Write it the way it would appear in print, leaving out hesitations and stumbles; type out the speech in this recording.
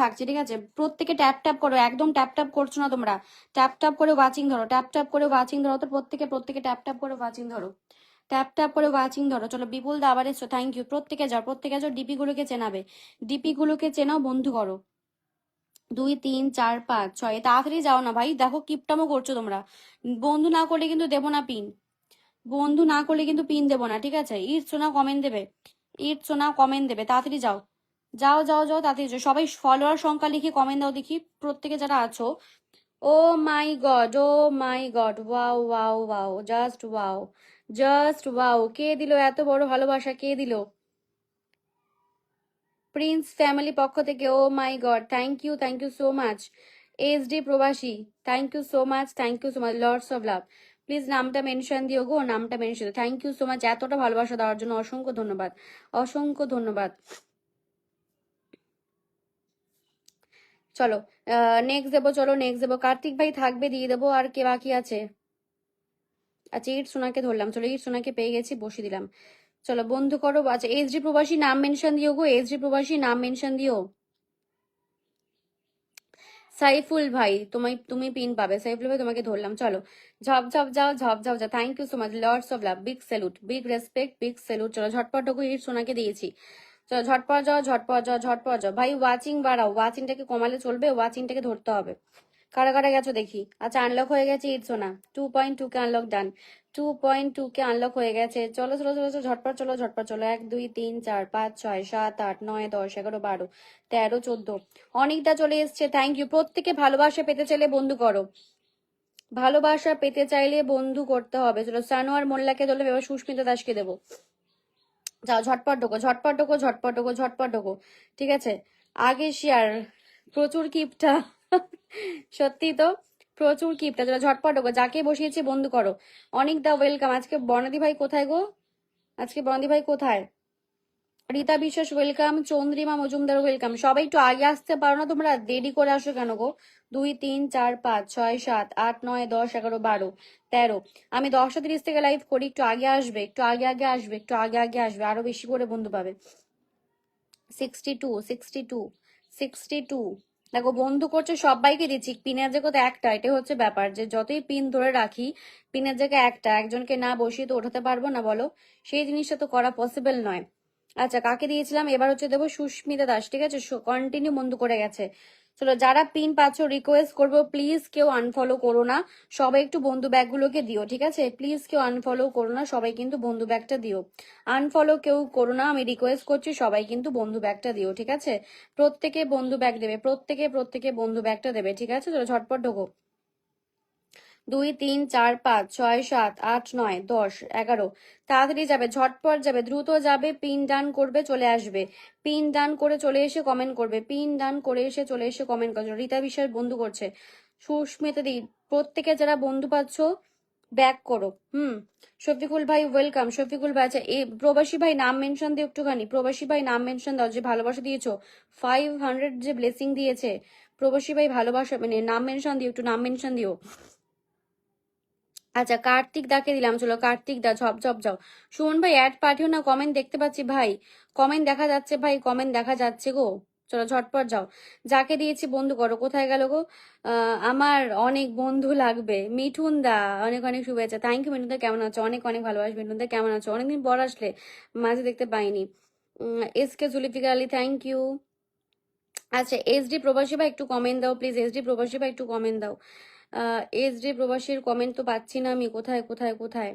থাকছে, ঠিক আছে? প্রত্যেকে ট্যাপ ট্যাপ করো, একদম ট্যাপ ট্যাপ করছো না তোমরা, ট্যাপ ট্যাপ করে ওয়াচিং ধরো, ট্যাপ ট্যাপ করে ওয়াচিং ধরো, তো প্রত্যেকে ট্যাপ ট্যাপ করে ওয়াচিং ধরো, ট্যাপ ট্যাপ করে ওয়াচিং ধরো। চলো বিপুল দা আবার এসছো, থ্যাংক ইউ। প্রত্যেকে যাও ডিপি গুলোকে চেনাবে, ডিপি গুলোকে চেনাও, বন্ধু করো। 2 3 4 5 6, তাড়াতাড়ি যাও না ভাই, দেখো কিপটামো করছো তোমরা। বন্ধু না করলে কিন্তু দেবো না পিন, বন্ধু না করলে কিন্তু পিন দেবো না, ঠিক আছে? ইট সোনা কমেন্ট দেবে, ইট সোনা কমেন্ট দেবে, তাড়াতাড়ি যাও, যাও যাও যাও, তাড়াতাড়ি যাও। সবাই ফলোয়ার সংখ্যা লিখে কমেন্ট দাও দেখি, প্রত্যেকে যারা আছো। Oh my God, oh my God, wow wow wow, just wow, just wow. কে দিল এত বড় ভালোবাসা, কে দিল? প্রিন্স ফ্যামিলি পক্ষ থেকে, oh my God, thank you so much. HD Probashi, thank you so much, lords of love. Please নামটা mention দিও গো, নামটা মেনশন দিও। থ্যাংক ইউ সো মাচ, এতটা ভালোবাসা দেওয়ার জন্য অসংখ্য ধন্যবাদ, অসংখ্য ধন্যবাদ। চলো নেক্সট দেবো, চলো নেক্সট দেবো। কার্তিক ভাই থাকবে, দিয়ে দেবো। আর কে বাকি আছে? আচ্ছা ইট সোনাকে ধরলাম, চলো ইট সোনাকে পেয়ে গেছি, বসিয়ে দিলাম। চলো বন্ধু করো। আচ্ছা এইচডি প্রবাসী নাম মেনশন দিও গো, এইচডি প্রবাসী নাম মেনশন দিও। সাইফুল ভাই তুমি পিন পাবে, সাইফুল ভাই তোমাকে ধরলাম। চলো ঝপ ঝপ যাও, ঝপ ঝপ যাও। Thank you so much, lords of love, big salute, big respect, big salute. চলো ঝটপট ঢোকো, ইট সোনাকে দিয়েছি। চলো ঝটপট যাও, ঝটপট যাও, ঝটপট যাও ভাই। ওয়াচিং বাড়াও, ওয়াচিংটাকে কমালে চলবে, ওয়াচিংটাকে ধরতে হবে। কারা কারা গেছো দেখি। আচ্ছা আনলক হয়ে গেছে ইট সোনা, 2.2 কে আনলক ডান, 2.2 কে আনলক হয়ে গেছে। চলো চলো চলো চলো, ঝটপট চলো, ঝটপট চলো। 1 2 3 4 5 6 7 8 9 10 11 12 13 14। অনেকটা চলে এসছে, থ্যাংক ইউ। প্রত্যেকে ভালোবাসা পেতে চাইলে বন্ধু করো, ভালোবাসা পেতে চাইলে বন্ধু করতে হবে। চলো সানোয়ার মোল্লাকে ধরলে, এবার সুস্মিতা দাসকে দেবো। যাও ঝটপট ঢোকো, ঝটপট ঢোকো, ঝটপট ঢোকো, ঝটপট ঢোকো, ঠিক আছে? আগে শেয়ার, প্রচুর কিপটা সত্যি তো, প্রচুর কিপটা। চলো ঝটপট ঢোকো, যাকে বসিয়েছি বন্ধু করো। অনেক দা ওয়েলকাম। আজকে বর্ণাদি ভাই কোথায় গো, আজকে বর্ণাদি ভাই কোথায়? রীতা বিশ্বাস ওয়েলকাম, চন্দ্রিমা মজুমদার ওয়েলকাম। সবাই একটু আগে আসতে পারো না তোমরা, দেরি করে আসো কেন গো? 2 3 4 5 6 7 8 9 10 11 12 13। আমি 10:30 থেকে লাইভ করি, একটু আগে আসবে, একটু আগে আগে আসবে, একটু আগে আগে আসবে, আরো বেশি করে বন্ধু পাবে। 62 62 62। দেখো বন্ধু করছে, সবাইকে দিচ্ছি। পিনের জায়গা তো একটা, এটা হচ্ছে ব্যাপার, যে যতই পিন ধরে রাখি, পিনের জায়গায় একটা, একজনকে না বসিয়ে তো ওঠাতে পারবো না বলো? সেই জিনিসটা তো করা পসিবল নয়। আচ্ছা কাকে দিয়েছিলাম, এবার হচ্ছে দেবো সুস্মিতা দাস, ঠিক আছে? কন্টিনিউ বন্ধু করে গেছে। চলো যারা পিন পাচ্ছ, রিকোয়েস্ট করবো প্লিজ কেউ আনফলো করো না, সবাই একটু বন্ধু ব্যাগগুলোকে দিও, ঠিক আছে? প্লিজ কেউ আনফলো করো না, সবাই কিন্তু বন্ধু ব্যাগটা দিও। আনফলো কেউ করো না, আমি রিকোয়েস্ট করছি, সবাই কিন্তু বন্ধু ব্যাগটা দিও, ঠিক আছে? প্রত্যেকে বন্ধু ব্যাগ দেবে, প্রত্যেকে বন্ধু ব্যাগটা দেবে, ঠিক আছে? চলো ঝটপট ঢোকো। 2 3 4 5 6 7 8 9 10 11। তাড়াতাড়ি যাবে, ঝটপট যাবে, দ্রুত যাবে, পিন ডান করবে, চলে আসবে। পিন ডান করে চলে এসে কমেন্ট করবে, পিন ডান করে এসে চলে এসে কমেন্ট করছে। রীতা বিশ্বাস বন্ধু করছে, সুস্মিতা দি। প্রত্যেকে যারা বন্ধু পাচ্ছ ব্যাক করো। শফিকুল ভাই ওয়েলকাম, শফিকুল ভাই। আচ্ছা এই প্রবাসী ভাই নাম মেনশন দিও একটুখানি, প্রবাসী ভাই নাম মেনশন দাও, যে ভালোবাসা দিয়েছো, 500 যে ব্লেসিং দিয়েছে। প্রবাসী ভাই ভালোবাসা মানে নাম মেনশন দিও, একটু নাম মেনশন দিও। আচ্ছা কার্তিক দাকে দিলাম, চলো কার্তিক দা ঝপ ঝপ যাও। সুমন ভাই অ্যাড পাঠিও না, কমেন্ট দেখতে পাচ্ছি ভাই, কমেন্ট দেখা যাচ্ছে ভাই, কমেন্ট দেখা যাচ্ছে গো। চলো ঝটপট যাও, যাকে দিয়েছি বন্ধু করো। কোথায় গেল গো? আমার অনেক বন্ধু লাগবে। মিঠুন দা অনেক অনেক শুভেচ্ছা, থ্যাংক ইউ। মিঠুন দা কেমন আছো? অনেক অনেক ভালোবাসি। মিঠুন দা কেমন আছো? অনেকদিন পর আসলে, মাঝে দেখতে পাইনি। S K Zulfikar Ali, thank you. আচ্ছা এসডি প্রবাসী ভাই একটু কমেন্ট দাও প্লিজ, এসডি প্রবাসী ভাই একটু কমেন্ট দাও। এসডি প্রবাসীর কমেন্ট তো পাচ্ছি না আমি, কোথায় কোথায় কোথায়?